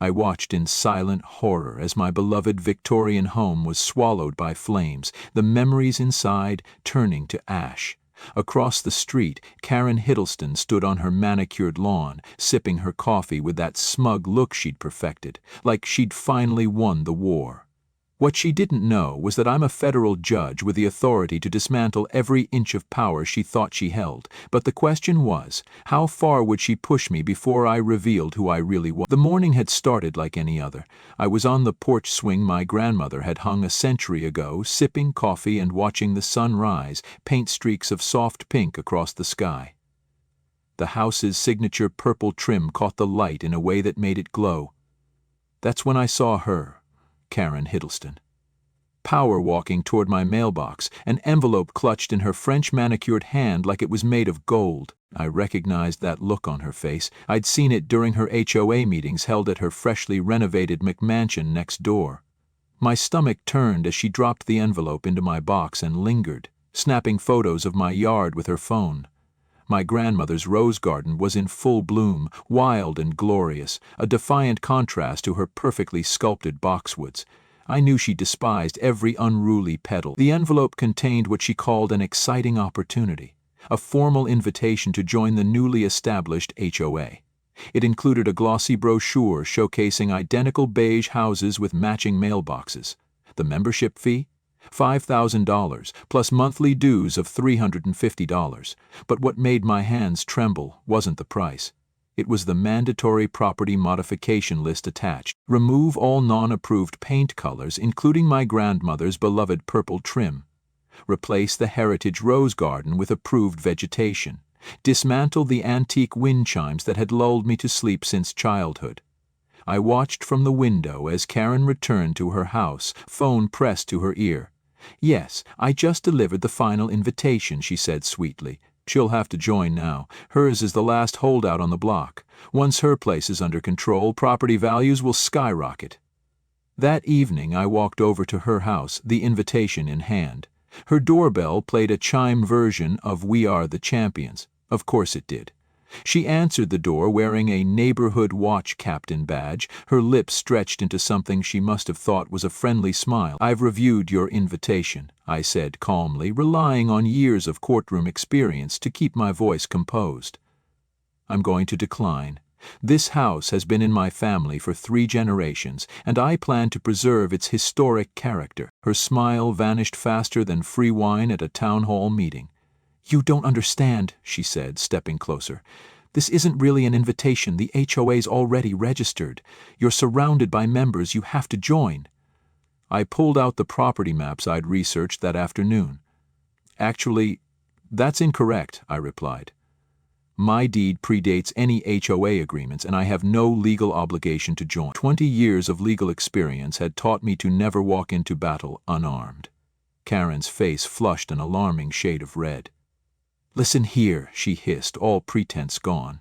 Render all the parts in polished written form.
I watched in silent horror as my beloved Victorian home was swallowed by flames, the memories inside turning to ash. Across the street, Karen Hiddleston stood on her manicured lawn, sipping her coffee with that smug look she'd perfected, like she'd finally won the war. What she didn't know was that I'm a federal judge with the authority to dismantle every inch of power she thought she held, but the question was, how far would she push me before I revealed who I really was? The morning had started like any other. I was on the porch swing my grandmother had hung a century ago, sipping coffee and watching the sun rise, paint streaks of soft pink across the sky. The house's signature purple trim caught the light in a way that made it glow. That's when I saw her, Karen Hiddleston. Power walking toward my mailbox, an envelope clutched in her French manicured hand like it was made of gold. I recognized that look on her face. I'd seen it during her HOA meetings held at her freshly renovated McMansion next door. My stomach turned as she dropped the envelope into my box and lingered, snapping photos of my yard with her phone. My grandmother's rose garden was in full bloom, wild and glorious, a defiant contrast to her perfectly sculpted boxwoods. I knew she despised every unruly petal. The envelope contained what she called an exciting opportunity, a formal invitation to join the newly established HOA. It included a glossy brochure showcasing identical beige houses with matching mailboxes. The membership fee? $5,000, plus monthly dues of $350. But what made my hands tremble wasn't the price. It was the mandatory property modification list attached. Remove all non-approved paint colors, including my grandmother's beloved purple trim. Replace the heritage rose garden with approved vegetation. Dismantle the antique wind chimes that had lulled me to sleep since childhood. I watched from the window as Karen returned to her house, phone pressed to her ear. "Yes, I just delivered the final invitation," she said sweetly. "She'll have to join now. Hers is the last holdout on the block. Once her place is under control, property values will skyrocket." That evening I walked over to her house, the invitation in hand. Her doorbell played a chime version of "We Are the Champions." Of course it did. She answered the door wearing a neighborhood watch captain badge, her lips stretched into something she must have thought was a friendly smile. "I've reviewed your invitation," I said calmly, relying on years of courtroom experience to keep my voice composed. "I'm going to decline. This house has been in my family for 3 generations, and I plan to preserve its historic character." Her smile vanished faster than free wine at a town hall meeting. "You don't understand," she said, stepping closer. "This isn't really an invitation. The HOA's already registered. You're surrounded by members. You have to join." I pulled out the property maps I'd researched that afternoon. "Actually, that's incorrect," I replied. "My deed predates any HOA agreements, and I have no legal obligation to join." 20 years of legal experience had taught me to never walk into battle unarmed. Karen's face flushed an alarming shade of red. "Listen here," she hissed, all pretense gone.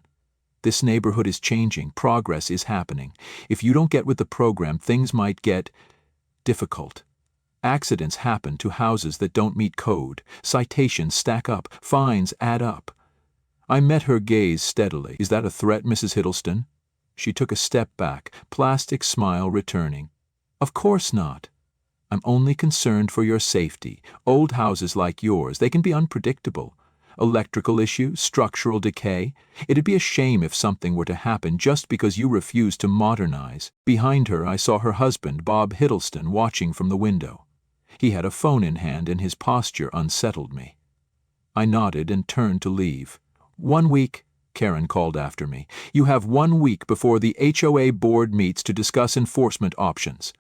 "This neighborhood is changing. Progress is happening. If you don't get with the program, things might get difficult. Accidents happen to houses that don't meet code. Citations stack up. Fines add up." I met her gaze steadily. "Is that a threat, Mrs. Hiddleston?" She took a step back, plastic smile returning. "Of course not. I'm only concerned for your safety. Old houses like yours, they can be unpredictable. Electrical issues, structural decay. It'd be a shame if something were to happen just because you refuse to modernize." Behind her, I saw her husband, Bob Hiddleston, watching from the window. He had a phone in hand, and his posture unsettled me. I nodded and turned to leave. "1 week," Karen called after me. "You have 1 week before the HOA board meets to discuss enforcement options."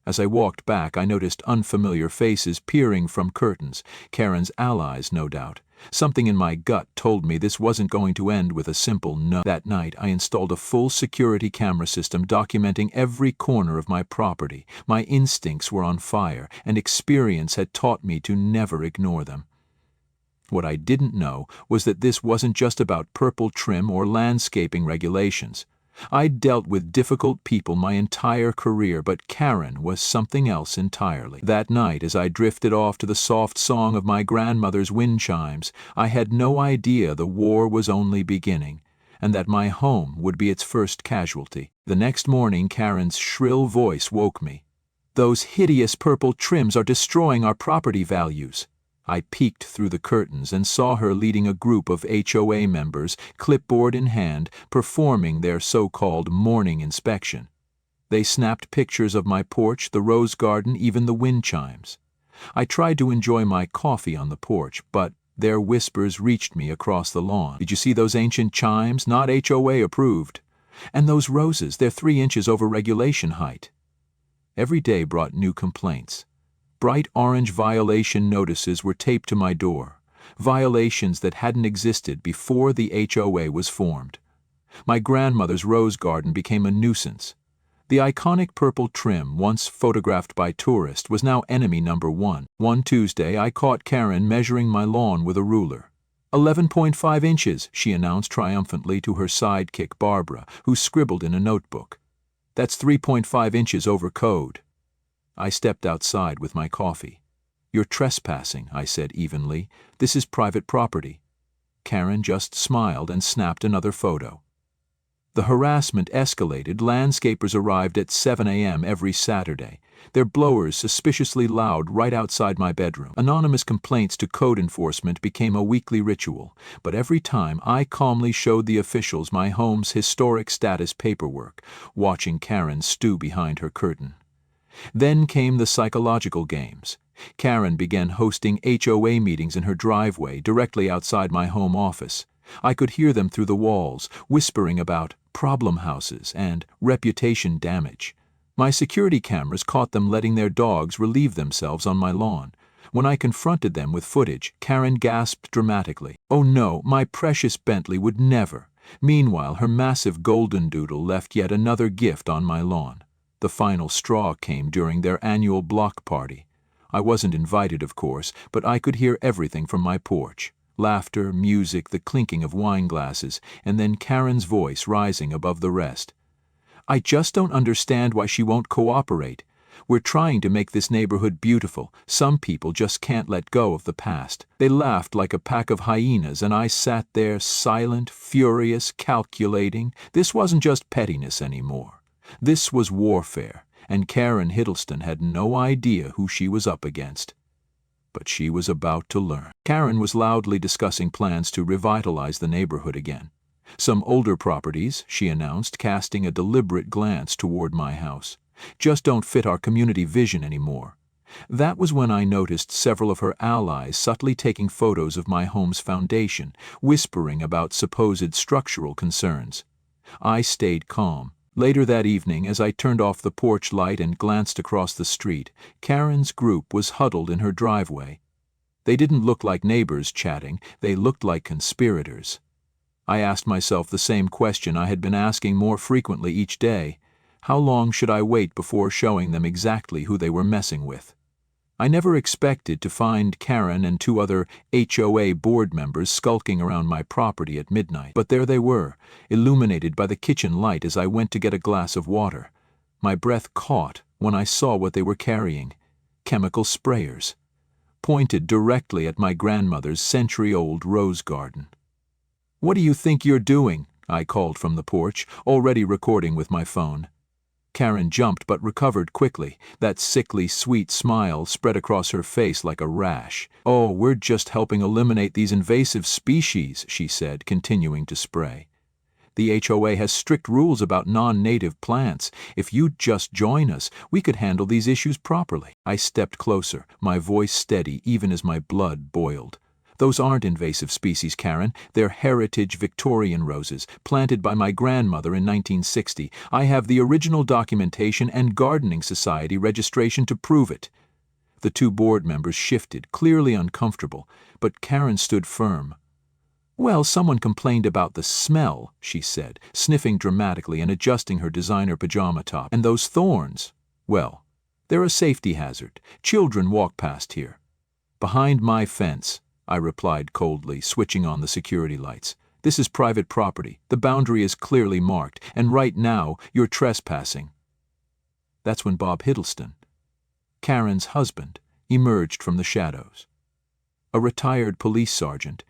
As I walked back, I noticed unfamiliar faces peering from curtains, Karen's allies, no doubt. Something in my gut told me this wasn't going to end with a simple no. That night, I installed a full security camera system documenting every corner of my property. My instincts were on fire, and experience had taught me to never ignore them. What I didn't know was that this wasn't just about purple trim or landscaping regulations. I'd dealt with difficult people my entire career, but Karen was something else entirely. That night, as I drifted off to the soft song of my grandmother's wind chimes, I had no idea the war was only beginning, and that my home would be its first casualty. The next morning, Karen's shrill voice woke me. "Those hideous purple trims are destroying our property values." I peeked through the curtains and saw her leading a group of HOA members, clipboard in hand, performing their so-called morning inspection. They snapped pictures of my porch, the rose garden, even the wind chimes. I tried to enjoy my coffee on the porch, but their whispers reached me across the lawn. "Did you see those ancient chimes? Not HOA approved. And those roses, they're 3 inches over regulation height." Every day brought new complaints. Bright orange violation notices were taped to my door, violations that hadn't existed before the HOA was formed. My grandmother's rose garden became a nuisance. The iconic purple trim, once photographed by tourists, was now enemy number 1. One Tuesday, I caught Karen measuring my lawn with a ruler. 11.5 inches, she announced triumphantly to her sidekick Barbara, who scribbled in a notebook. "That's 3.5 inches over code." I stepped outside with my coffee. "You're trespassing," I said evenly. "This is private property." Karen just smiled and snapped another photo. The harassment escalated. Landscapers arrived at 7 a.m. every Saturday, their blowers suspiciously loud right outside my bedroom. Anonymous complaints to code enforcement became a weekly ritual, but every time I calmly showed the officials my home's historic status paperwork, watching Karen stew behind her curtain. Then came the psychological games. Karen began hosting HOA meetings in her driveway directly outside my home office. I could hear them through the walls, whispering about problem houses and reputation damage. My security cameras caught them letting their dogs relieve themselves on my lawn. When I confronted them with footage, Karen gasped dramatically. "Oh no, my precious Bentley would never." Meanwhile, her massive golden doodle left yet another gift on my lawn. The final straw came during their annual block party. I wasn't invited, of course, but I could hear everything from my porch. Laughter, music, the clinking of wine glasses, and then Karen's voice rising above the rest. "I just don't understand why she won't cooperate. We're trying to make this neighborhood beautiful. Some people just can't let go of the past." They laughed like a pack of hyenas, and I sat there silent, furious, calculating. This wasn't just pettiness anymore. This was warfare, and Karen Hiddleston had no idea who she was up against. But she was about to learn. Karen was loudly discussing plans to revitalize the neighborhood again. "Some older properties," she announced, casting a deliberate glance toward my house, "just don't fit our community vision anymore." That was when I noticed several of her allies subtly taking photos of my home's foundation, whispering about supposed structural concerns. I stayed calm. Later that evening, as I turned off the porch light and glanced across the street, Karen's group was huddled in her driveway. They didn't look like neighbors chatting, they looked like conspirators. I asked myself the same question I had been asking more frequently each day. How long should I wait before showing them exactly who they were messing with? I never expected to find Karen and 2 other HOA board members skulking around my property at midnight. But there they were, illuminated by the kitchen light as I went to get a glass of water. My breath caught when I saw what they were carrying: chemical sprayers, pointed directly at my grandmother's century-old rose garden. "What do you think you're doing?" I called from the porch, already recording with my phone. Karen jumped but recovered quickly. That sickly, sweet smile spread across her face like a rash. "Oh, we're just helping eliminate these invasive species," she said, continuing to spray. "The HOA has strict rules about non-native plants. If you'd just join us, we could handle these issues properly." I stepped closer, my voice steady even as my blood boiled. "Those aren't invasive species, Karen. They're heritage Victorian roses, planted by my grandmother in 1960. I have the original documentation and Gardening Society registration to prove it." The 2 board members shifted, clearly uncomfortable, but Karen stood firm. "Well, someone complained about the smell," she said, sniffing dramatically and adjusting her designer pajama top. "And those thorns, well, they're a safety hazard. Children walk past here." "Behind my fence," I replied coldly, switching on the security lights. "This is private property. The boundary is clearly marked, and right now you're trespassing." That's when Bob Hiddleston, Karen's husband, emerged from the shadows. A retired police sergeant,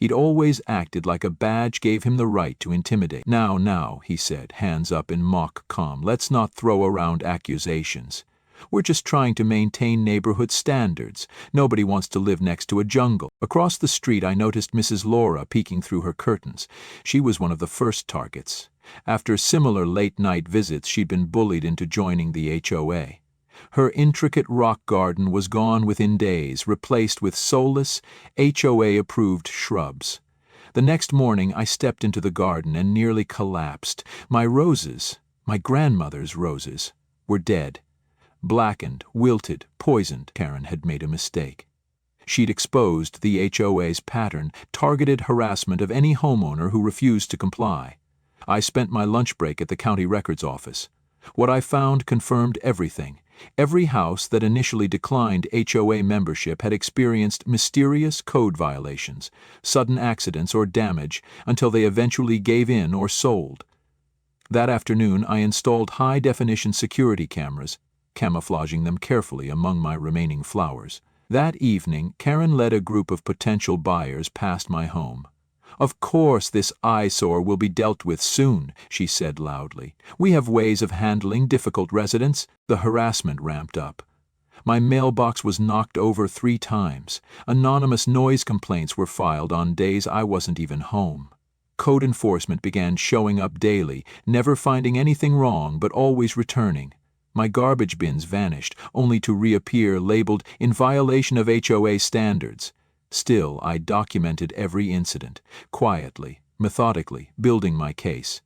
He'd always acted like a badge gave him the right to intimidate. Now, he said, hands up in mock calm, let's not throw around accusations. We're just trying to maintain neighborhood standards. Nobody wants to live next to a jungle. Across the street, I noticed Mrs. Laura peeking through her curtains. She was one of the first targets. After similar late-night visits, she'd been bullied into joining the HOA. Her intricate rock garden was gone within days, replaced with soulless, HOA-approved shrubs. The next morning, I stepped into the garden and nearly collapsed. My roses, my grandmother's roses, were dead. Blackened, wilted, poisoned. Karen had made a mistake. She'd exposed the HOA's pattern, targeted harassment of any homeowner who refused to comply. I spent my lunch break at the county records office. What I found confirmed everything. Every house that initially declined HOA membership had experienced mysterious code violations, sudden accidents or damage, until they eventually gave in or sold. That afternoon, I installed high-definition security cameras, camouflaging them carefully among my remaining flowers. That evening, Karen led a group of potential buyers past my home. "Of course this eyesore will be dealt with soon," she said loudly. "We have ways of handling difficult residents." The harassment ramped up. My mailbox was knocked over 3 times. Anonymous noise complaints were filed on days I wasn't even home. Code enforcement began showing up daily, never finding anything wrong but always returning. My garbage bins vanished, only to reappear labeled in violation of HOA standards. Still, I documented every incident, quietly, methodically, building my case.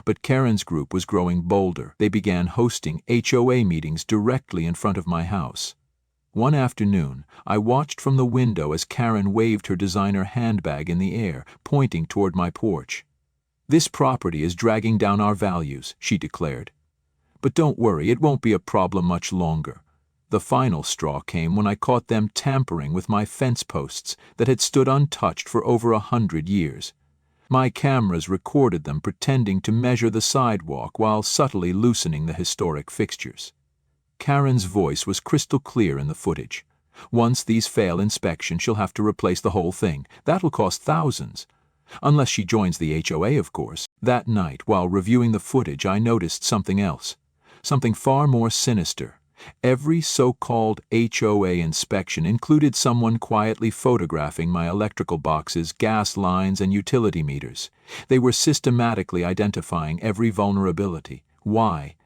But Karen's group was growing bolder. They began hosting HOA meetings directly in front of my house. One afternoon, I watched from the window as Karen waved her designer handbag in the air, pointing toward my porch. "This property is dragging down our values," she declared. "But don't worry, it won't be a problem much longer." The final straw came when I caught them tampering with my fence posts that had stood untouched for over 100 years. My cameras recorded them pretending to measure the sidewalk while subtly loosening the historic fixtures. Karen's voice was crystal clear in the footage. "Once these fail inspection, she'll have to replace the whole thing. That'll cost thousands. Unless she joins the HOA, of course." That night, while reviewing the footage, I noticed something else. Something far more sinister. Every so-called HOA inspection included someone quietly photographing my electrical boxes, gas lines, and utility meters. They were systematically identifying every vulnerability. Why?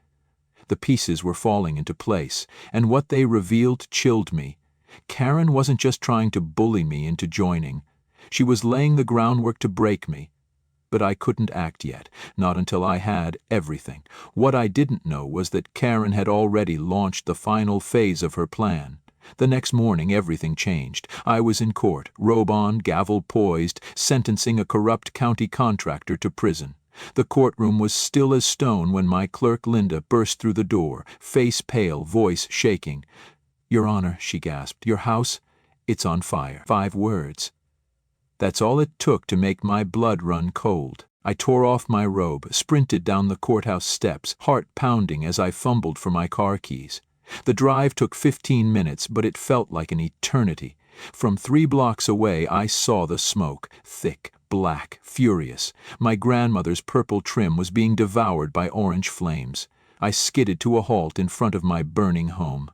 The pieces were falling into place, and what they revealed chilled me. Karen wasn't just trying to bully me into joining. She was laying the groundwork to break me. But I couldn't act yet, not until I had everything. What I didn't know was that Karen had already launched the final phase of her plan. The next morning, everything changed. I was in court, robe on, gavel poised, sentencing a corrupt county contractor to prison. The courtroom was still as stone when my clerk Linda burst through the door, face pale, voice shaking. "Your Honor," she gasped, "your house, it's on fire." 5 words. That's all it took to make my blood run cold. I tore off my robe, sprinted down the courthouse steps, heart pounding as I fumbled for my car keys. The drive took 15 minutes, but it felt like an eternity. From 3 blocks away, I saw the smoke, thick, black, furious. My grandmother's purple trim was being devoured by orange flames. I skidded to a halt in front of my burning home.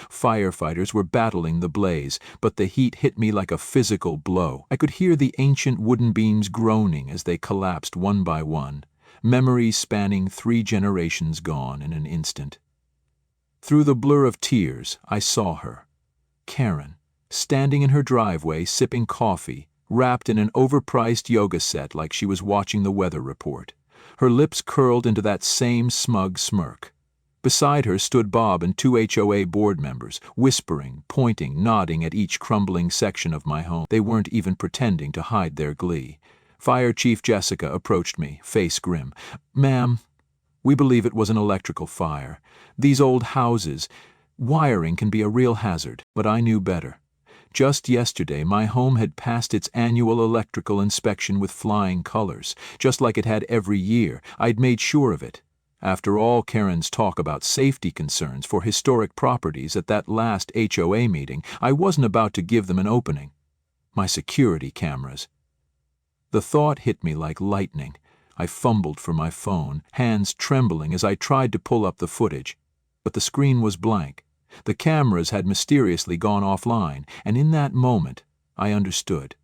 Firefighters were battling the blaze, but the heat hit me like a physical blow. I could hear the ancient wooden beams groaning as they collapsed one by one, memories spanning 3 generations gone in an instant. Through the blur of tears, I saw her, Karen, standing in her driveway sipping coffee, wrapped in an overpriced yoga set like she was watching the weather report. Her lips curled into that same smug smirk. Beside her stood Bob and 2 HOA board members, whispering, pointing, nodding at each crumbling section of my home. They weren't even pretending to hide their glee. Fire Chief Jessica approached me, face grim. "Ma'am, we believe it was an electrical fire. These old houses, wiring can be a real hazard." But I knew better. Just yesterday, my home had passed its annual electrical inspection with flying colors, just like it had every year. I'd made sure of it. After all Karen's talk about safety concerns for historic properties at that last HOA meeting, I wasn't about to give them an opening. My security cameras. The thought hit me like lightning. I fumbled for my phone, hands trembling as I tried to pull up the footage. But the screen was blank. The cameras had mysteriously gone offline, and in that moment, I understood.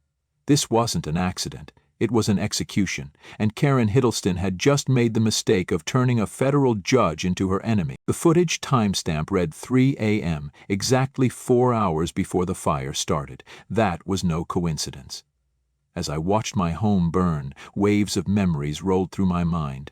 This wasn't an accident. It was an execution, and Karen Hiddleston had just made the mistake of turning a federal judge into her enemy. The footage timestamp read 3 a.m., exactly 4 hours before the fire started. That was no coincidence. As I watched my home burn, waves of memories rolled through my mind.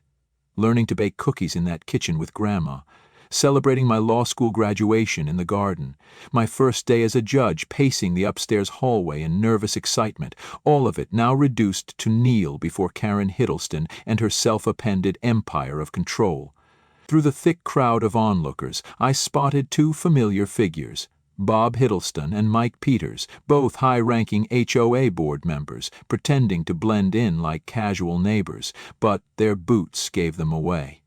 Learning to bake cookies in that kitchen with Grandma, celebrating my law school graduation in the garden, my first day as a judge pacing the upstairs hallway in nervous excitement, all of it now reduced to kneel before Karen Hiddleston and her self-appended empire of control. Through the thick crowd of onlookers, I spotted two familiar figures, Bob Hiddleston and Mike Peters, both high-ranking HOA board members, pretending to blend in like casual neighbors, but their boots gave them away.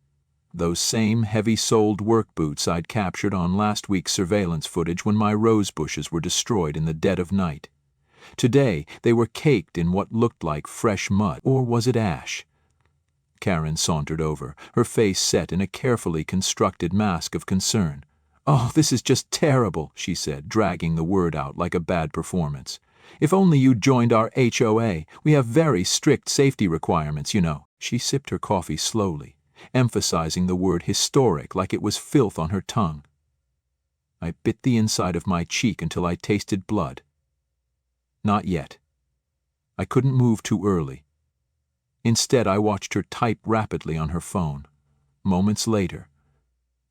Those same heavy-soled work boots I'd captured on last week's surveillance footage when my rose bushes were destroyed in the dead of night. Today, they were caked in what looked like fresh mud, or was it ash? Karen sauntered over, her face set in a carefully constructed mask of concern. "Oh, this is just terrible," she said, dragging the word out like a bad performance. "If only you joined our HOA. We have very strict safety requirements, you know." She sipped her coffee slowly, emphasizing the word historic like it was filth on her tongue. I bit the inside of my cheek until I tasted blood. Not yet. I couldn't move too early. Instead, I watched her type rapidly on her phone. Moments later,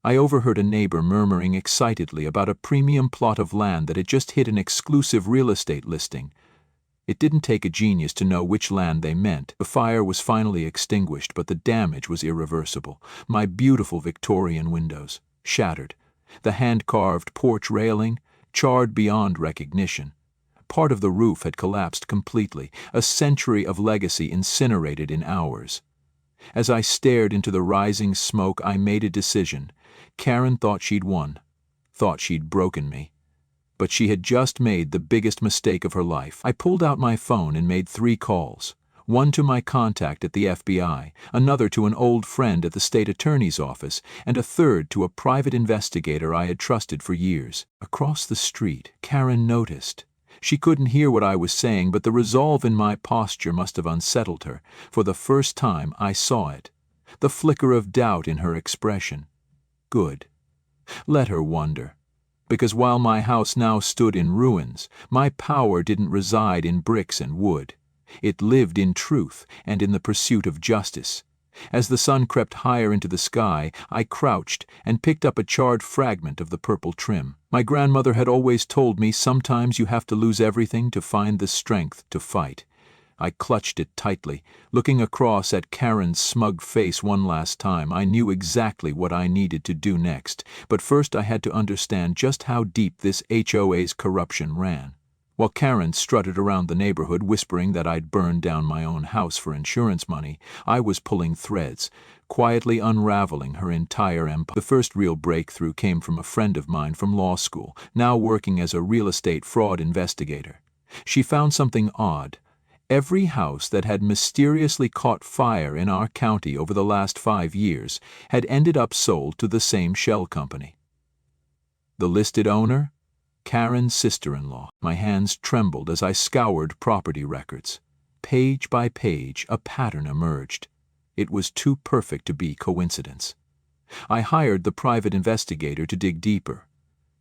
I overheard a neighbor murmuring excitedly about a premium plot of land that had just hit an exclusive real estate listing. It didn't take a genius to know which land they meant. The fire was finally extinguished, but the damage was irreversible. My beautiful Victorian windows, shattered. The hand-carved porch railing, charred beyond recognition. Part of the roof had collapsed completely, a century of legacy incinerated in hours. As I stared into the rising smoke, I made a decision. Karen thought she'd won, thought she'd broken me. But she had just made the biggest mistake of her life. I pulled out my phone and made 3 calls. One to my contact at the FBI, another to an old friend at the state attorney's office, and a third to a private investigator I had trusted for years. Across the street, Karen noticed. She couldn't hear what I was saying, but the resolve in my posture must have unsettled her. For the first time, I saw it. The flicker of doubt in her expression. Good. Let her wonder. Because while my house now stood in ruins, my power didn't reside in bricks and wood. It lived in truth and in the pursuit of justice. As the sun crept higher into the sky, I crouched and picked up a charred fragment of the purple trim. My grandmother had always told me sometimes you have to lose everything to find the strength to fight. I clutched it tightly. Looking across at Karen's smug face one last time, I knew exactly what I needed to do next. But first I had to understand just how deep this HOA's corruption ran. While Karen strutted around the neighborhood whispering that I'd burned down my own house for insurance money, I was pulling threads, quietly unraveling her entire empire. The first real breakthrough came from a friend of mine from law school, now working as a real estate fraud investigator. She found something odd. Every house that had mysteriously caught fire in our county over the last 5 years had ended up sold to the same shell company. The listed owner? Karen's sister-in-law. My hands trembled as I scoured property records. Page by page, a pattern emerged. It was too perfect to be coincidence. I hired the private investigator to dig deeper.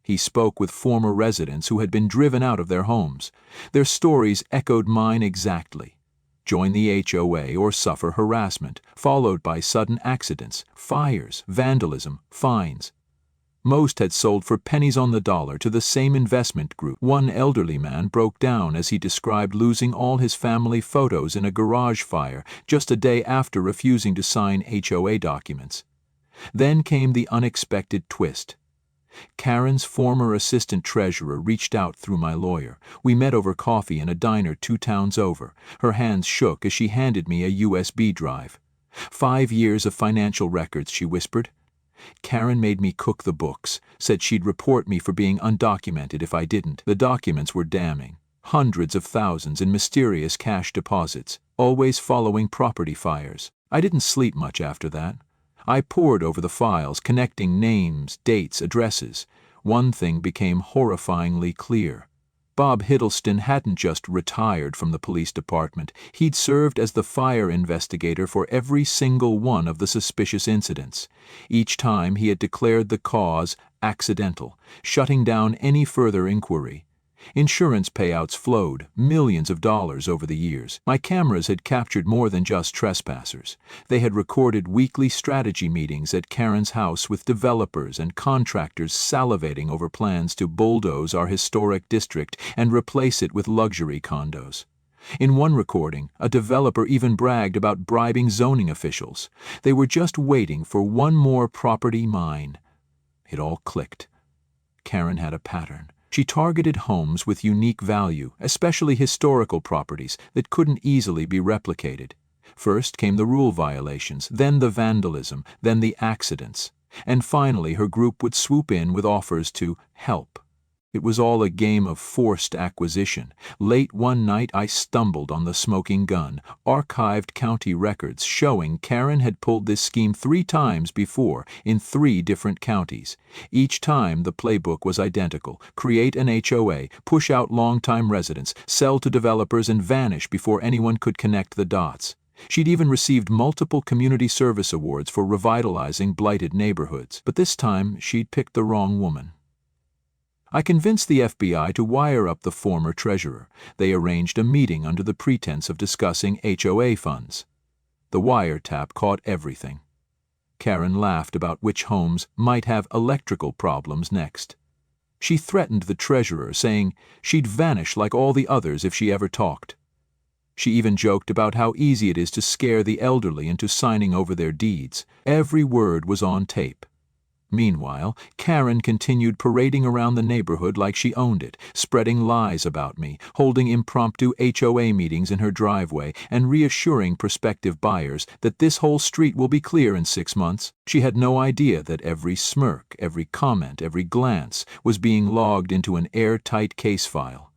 He spoke with former residents who had been driven out of their homes. Their stories echoed mine exactly. Join the HOA or suffer harassment, followed by sudden accidents, fires, vandalism, fines. Most had sold for pennies on the dollar to the same investment group. One elderly man broke down as he described losing all his family photos in a garage fire just a day after refusing to sign HOA documents. Then came the unexpected twist. Karen's former assistant treasurer reached out through my lawyer. We met over coffee in a diner 2 towns over. Her hands shook as she handed me a USB drive. 5 years of financial records, she whispered. Karen made me cook the books, said she'd report me for being undocumented if I didn't. The documents were damning. Hundreds of thousands in mysterious cash deposits, always following property fires. I didn't sleep much after that. I pored over the files, connecting names, dates, addresses. One thing became horrifyingly clear. Bob Hiddleston hadn't just retired from the police department. He'd served as the fire investigator for every single one of the suspicious incidents. Each time he had declared the cause accidental, shutting down any further inquiry. Insurance payouts flowed, millions of dollars over the years. My cameras had captured more than just trespassers. They had recorded weekly strategy meetings at Karen's house with developers and contractors salivating over plans to bulldoze our historic district and replace it with luxury condos. In one recording, a developer even bragged about bribing zoning officials. They were just waiting for one more property mine. It all clicked. Karen had a pattern. She targeted homes with unique value, especially historical properties that couldn't easily be replicated. First came the rule violations, then the vandalism, then the accidents. And finally her group would swoop in with offers to help. It was all a game of forced acquisition. Late one night I stumbled on the smoking gun, archived county records showing Karen had pulled this scheme 3 times before in 3 different counties. Each time the playbook was identical: create an HOA, push out longtime residents, sell to developers and vanish before anyone could connect the dots. She'd even received multiple community service awards for revitalizing blighted neighborhoods. But this time she'd picked the wrong woman. I convinced the FBI to wire up the former treasurer. They arranged a meeting under the pretense of discussing HOA funds. The wiretap caught everything. Karen laughed about which homes might have electrical problems next. She threatened the treasurer, saying she'd vanish like all the others if she ever talked. She even joked about how easy it is to scare the elderly into signing over their deeds. Every word was on tape. Meanwhile, Karen continued parading around the neighborhood like she owned it, spreading lies about me, holding impromptu HOA meetings in her driveway, and reassuring prospective buyers that this whole street will be clear in 6 months. She had no idea that every smirk, every comment, every glance was being logged into an airtight case file.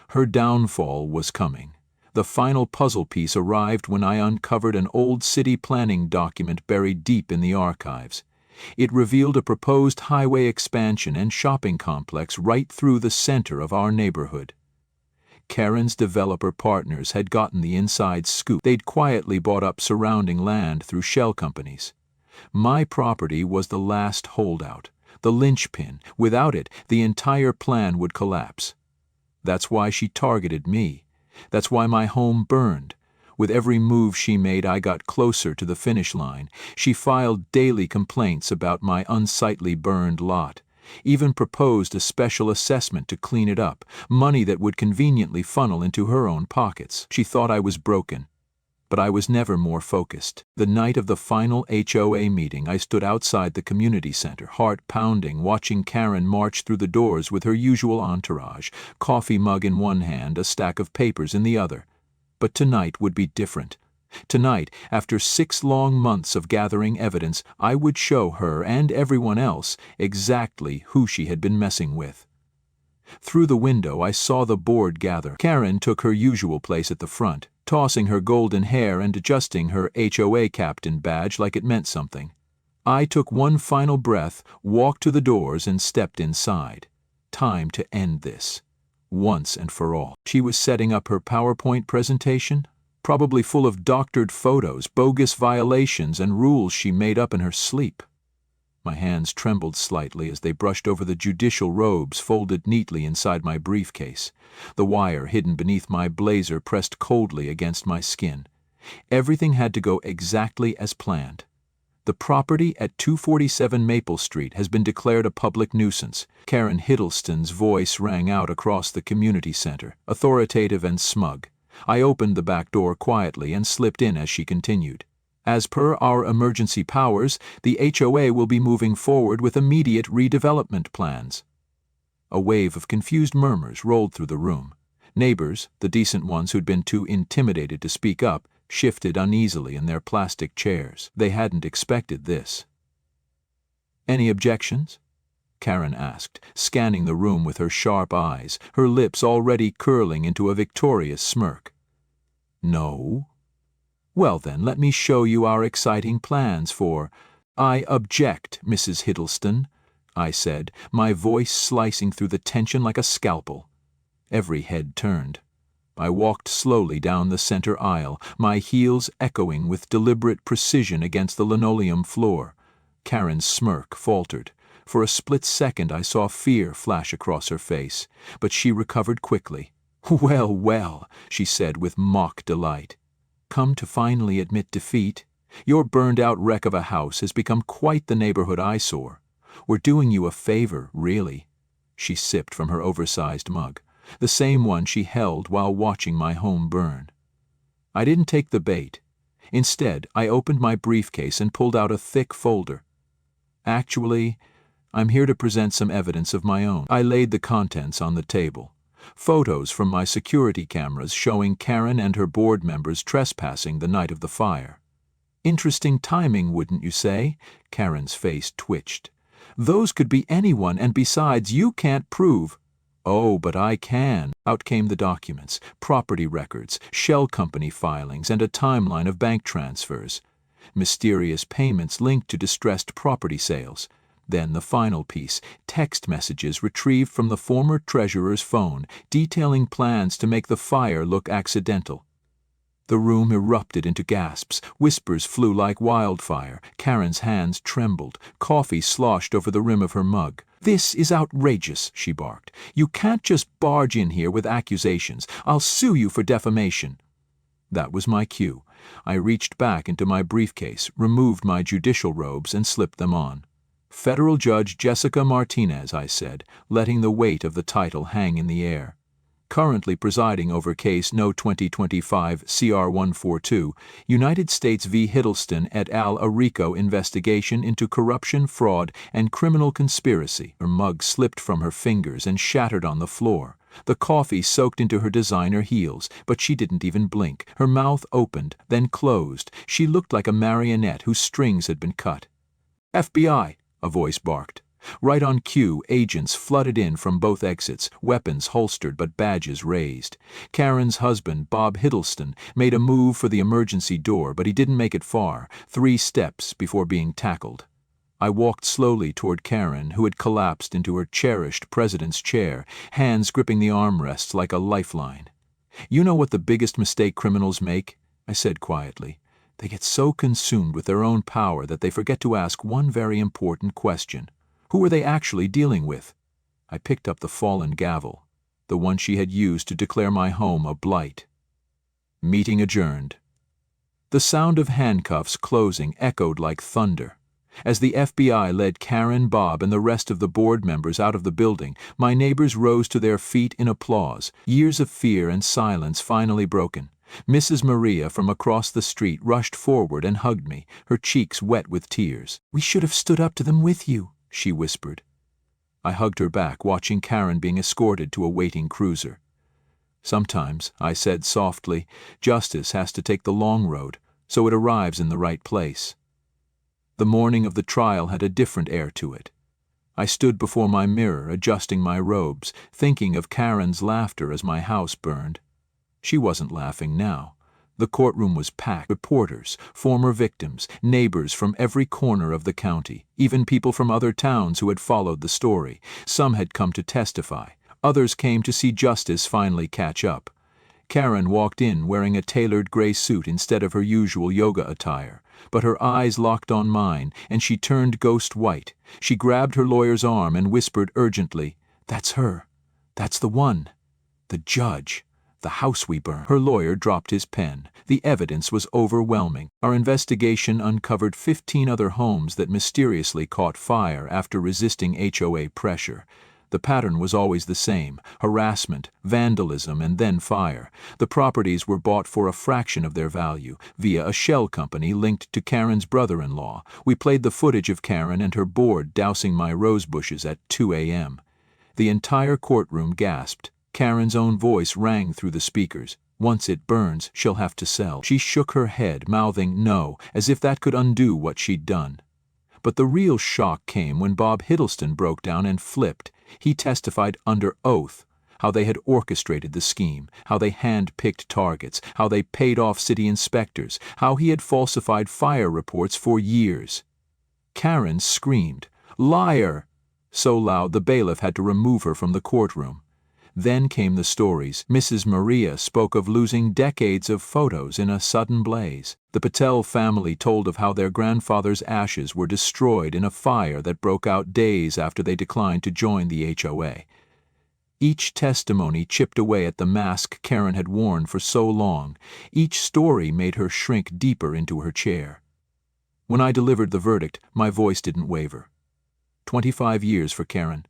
Her downfall was coming. The final puzzle piece arrived when I uncovered an old city planning document buried deep in the archives. It revealed a proposed highway expansion and shopping complex right through the center of our neighborhood. Karen's developer partners had gotten the inside scoop. They'd quietly bought up surrounding land through shell companies. My property was the last holdout, the linchpin. Without it, the entire plan would collapse. That's why she targeted me. That's why my home burned. With every move she made, I got closer to the finish line. She filed daily complaints about my unsightly burned lot, even proposed a special assessment to clean it up, money that would conveniently funnel into her own pockets. She thought I was broken, but I was never more focused. The night of the final HOA meeting, I stood outside the community center, heart pounding, watching Karen march through the doors with her usual entourage, coffee mug in one hand, a stack of papers in the other. But tonight would be different. Tonight, after 6 long months of gathering evidence, I would show her and everyone else exactly who she had been messing with. Through the window, I saw the board gather. Karen took her usual place at the front, tossing her golden hair and adjusting her HOA captain badge like it meant something. I took one final breath, walked to the doors, and stepped inside. Time to end this. Once and for all. She was setting up her PowerPoint presentation, probably full of doctored photos, bogus violations, and rules she made up in her sleep. My hands trembled slightly as they brushed over the judicial robes folded neatly inside my briefcase. The wire hidden beneath my blazer pressed coldly against my skin. Everything had to go exactly as planned. The property at 247 Maple Street has been declared a public nuisance. Karen Hiddleston's voice rang out across the community center, authoritative and smug. I opened the back door quietly and slipped in as she continued. As per our emergency powers, the HOA will be moving forward with immediate redevelopment plans. A wave of confused murmurs rolled through the room. Neighbors, the decent ones who'd been too intimidated to speak up, shifted uneasily in their plastic chairs. They hadn't expected this. Any objections? Karen asked, scanning the room with her sharp eyes, her lips already curling into a victorious smirk. No? Well then, let me show you our exciting plans for— I object, Mrs. Hiddleston, I said, my voice slicing through the tension like a scalpel. Every head turned. I walked slowly down the center aisle, my heels echoing with deliberate precision against the linoleum floor. Karen's smirk faltered. For a split second I saw fear flash across her face, but she recovered quickly. Well, well, she said with mock delight. Come to finally admit defeat. Your burned-out wreck of a house has become quite the neighborhood eyesore. We're doing you a favor, really. She sipped from her oversized mug, the same one she held while watching my home burn. I didn't take the bait. Instead, I opened my briefcase and pulled out a thick folder. Actually, I'm here to present some evidence of my own. I laid the contents on the table. Photos from my security cameras showing Karen and her board members trespassing the night of the fire. Interesting timing, wouldn't you say? Karen's face twitched. Those could be anyone, and besides, you can't prove. Oh, but I can. Out came the documents, property records, shell company filings, and a timeline of bank transfers. Mysterious payments linked to distressed property sales. Then the final piece, text messages retrieved from the former treasurer's phone, detailing plans to make the fire look accidental. The room erupted into gasps, whispers flew like wildfire, Karen's hands trembled, coffee sloshed over the rim of her mug. This is outrageous, she barked. You can't just barge in here with accusations. I'll sue you for defamation. That was my cue. I reached back into my briefcase, removed my judicial robes, and slipped them on. Federal Judge Jessica Martinez, I said, letting the weight of the title hang in the air. Currently presiding over case No. 2025 CR 142, United States v. Hiddleston et al. A RICO investigation into corruption, fraud, and criminal conspiracy. Her mug slipped from her fingers and shattered on the floor. The coffee soaked into her designer heels, but she didn't even blink. Her mouth opened, then closed. She looked like a marionette whose strings had been cut. FBI, a voice barked. Right on cue, agents flooded in from both exits, weapons holstered but badges raised. Karen's husband, Bob Hiddleston, made a move for the emergency door, but he didn't make it far, 3 steps before being tackled. I walked slowly toward Karen, who had collapsed into her cherished president's chair, hands gripping the armrests like a lifeline. You know what the biggest mistake criminals make? I said quietly. They get so consumed with their own power that they forget to ask one very important question. Who were they actually dealing with? I picked up the fallen gavel, the one she had used to declare my home a blight. Meeting adjourned. The sound of handcuffs closing echoed like thunder. As the FBI led Karen, Bob, and the rest of the board members out of the building, my neighbors rose to their feet in applause, years of fear and silence finally broken. Mrs. Maria from across the street rushed forward and hugged me, her cheeks wet with tears. We should have stood up to them with you, she whispered. I hugged her back, watching Karen being escorted to a waiting cruiser. Sometimes, I said softly, justice has to take the long road, so it arrives in the right place. The morning of the trial had a different air to it. I stood before my mirror, adjusting my robes, thinking of Karen's laughter as my house burned. She wasn't laughing now. The courtroom was packed. Reporters, former victims, neighbors from every corner of the county, even people from other towns who had followed the story. Some had come to testify. Others came to see justice finally catch up. Karen walked in wearing a tailored gray suit instead of her usual yoga attire, but her eyes locked on mine, and she turned ghost white. She grabbed her lawyer's arm and whispered urgently, "That's her. That's the one. The judge. The house we burned." Her lawyer dropped his pen. The evidence was overwhelming. Our investigation uncovered 15 other homes that mysteriously caught fire after resisting HOA pressure. The pattern was always the same: harassment, vandalism, and then fire. The properties were bought for a fraction of their value, via a shell company linked to Karen's brother-in-law. We played the footage of Karen and her board dousing my rose bushes at 2 a.m. The entire courtroom gasped. Karen's own voice rang through the speakers. Once it burns, she'll have to sell. She shook her head, mouthing no, as if that could undo what she'd done. But the real shock came when Bob Hiddleston broke down and flipped. He testified under oath how they had orchestrated the scheme, how they hand-picked targets, how they paid off city inspectors, how he had falsified fire reports for years. Karen screamed, "Liar!" so loud the bailiff had to remove her from the courtroom. Then came the stories. Mrs. Maria spoke of losing decades of photos in a sudden blaze. The Patel family told of how their grandfather's ashes were destroyed in a fire that broke out days after they declined to join the HOA. Each testimony chipped away at the mask Karen had worn for so long. Each story made her shrink deeper into her chair. When I delivered the verdict, my voice didn't waver. 25 years for Karen.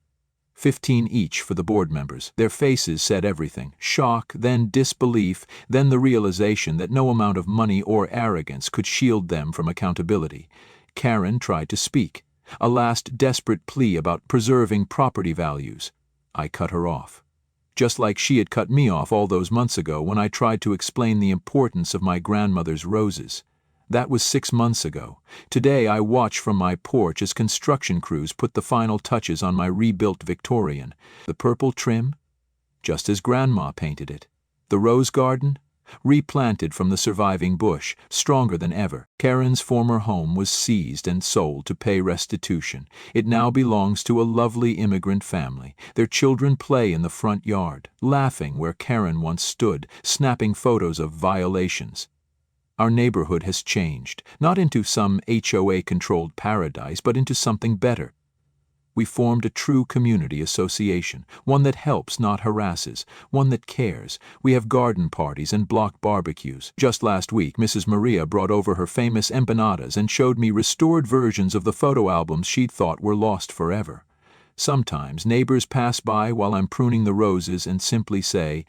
15 each for the board members. Their faces said everything. Shock, then disbelief, then the realization that no amount of money or arrogance could shield them from accountability. Karen tried to speak, a last desperate plea about preserving property values. I cut her off. Just like she had cut me off all those months ago when I tried to explain the importance of my grandmother's roses. That was 6 months ago. Today I watch from my porch as construction crews put the final touches on my rebuilt Victorian. The purple trim, just as Grandma painted it. The rose garden, replanted from the surviving bush, stronger than ever. Karen's former home was seized and sold to pay restitution. It now belongs to a lovely immigrant family. Their children play in the front yard, laughing where Karen once stood, snapping photos of violations. Our neighborhood has changed, not into some HOA-controlled paradise, but into something better. We formed a true community association, one that helps, not harasses, one that cares. We have garden parties and block barbecues. Just last week, Mrs. Maria brought over her famous empanadas and showed me restored versions of the photo albums she'd thought were lost forever. Sometimes neighbors pass by while I'm pruning the roses and simply say,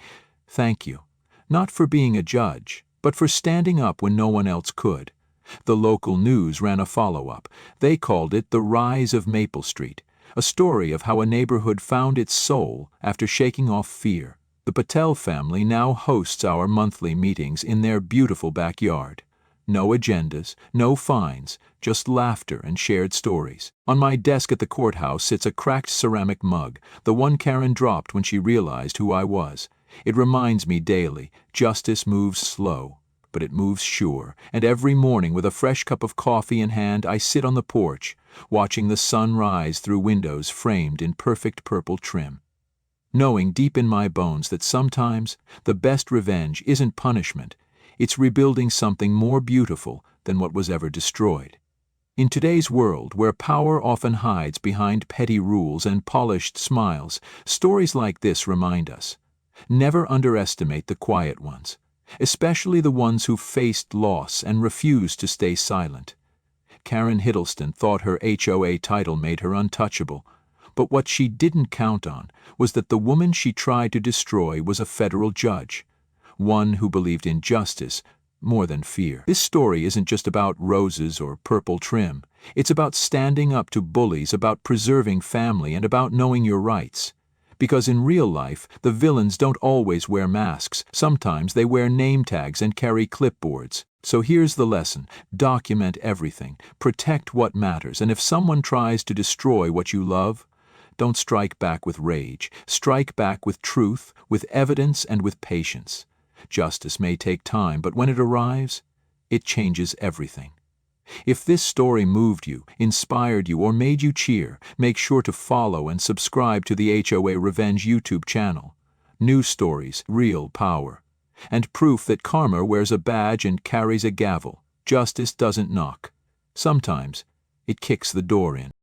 "Thank you," not for being a judge, but for standing up when no one else could. The local news ran a follow-up. They called it The Rise of Maple Street, a story of how a neighborhood found its soul after shaking off fear. The Patel family now hosts our monthly meetings in their beautiful backyard. No agendas, no fines, just laughter and shared stories. On my desk at the courthouse sits a cracked ceramic mug, the one Karen dropped when she realized who I was. It reminds me daily, justice moves slow, but it moves sure, and every morning with a fresh cup of coffee in hand I sit on the porch, watching the sun rise through windows framed in perfect purple trim, knowing deep in my bones that sometimes the best revenge isn't punishment, it's rebuilding something more beautiful than what was ever destroyed. In today's world, where power often hides behind petty rules and polished smiles, stories like this remind us. Never underestimate the quiet ones, especially the ones who faced loss and refused to stay silent. Karen Hiddleston thought her HOA title made her untouchable, but what she didn't count on was that the woman she tried to destroy was a federal judge, one who believed in justice more than fear. This story isn't just about roses or purple trim. It's about standing up to bullies, about preserving family, and about knowing your rights. Because in real life, the villains don't always wear masks. Sometimes they wear name tags and carry clipboards. So here's the lesson. Document everything. Protect what matters. And if someone tries to destroy what you love, don't strike back with rage. Strike back with truth, with evidence, and with patience. Justice may take time, but when it arrives, it changes everything. If this story moved you, inspired you, or made you cheer, make sure to follow and subscribe to the HOA Revenge YouTube channel. New stories, real power, and proof that karma wears a badge and carries a gavel. Justice doesn't knock. Sometimes it kicks the door in.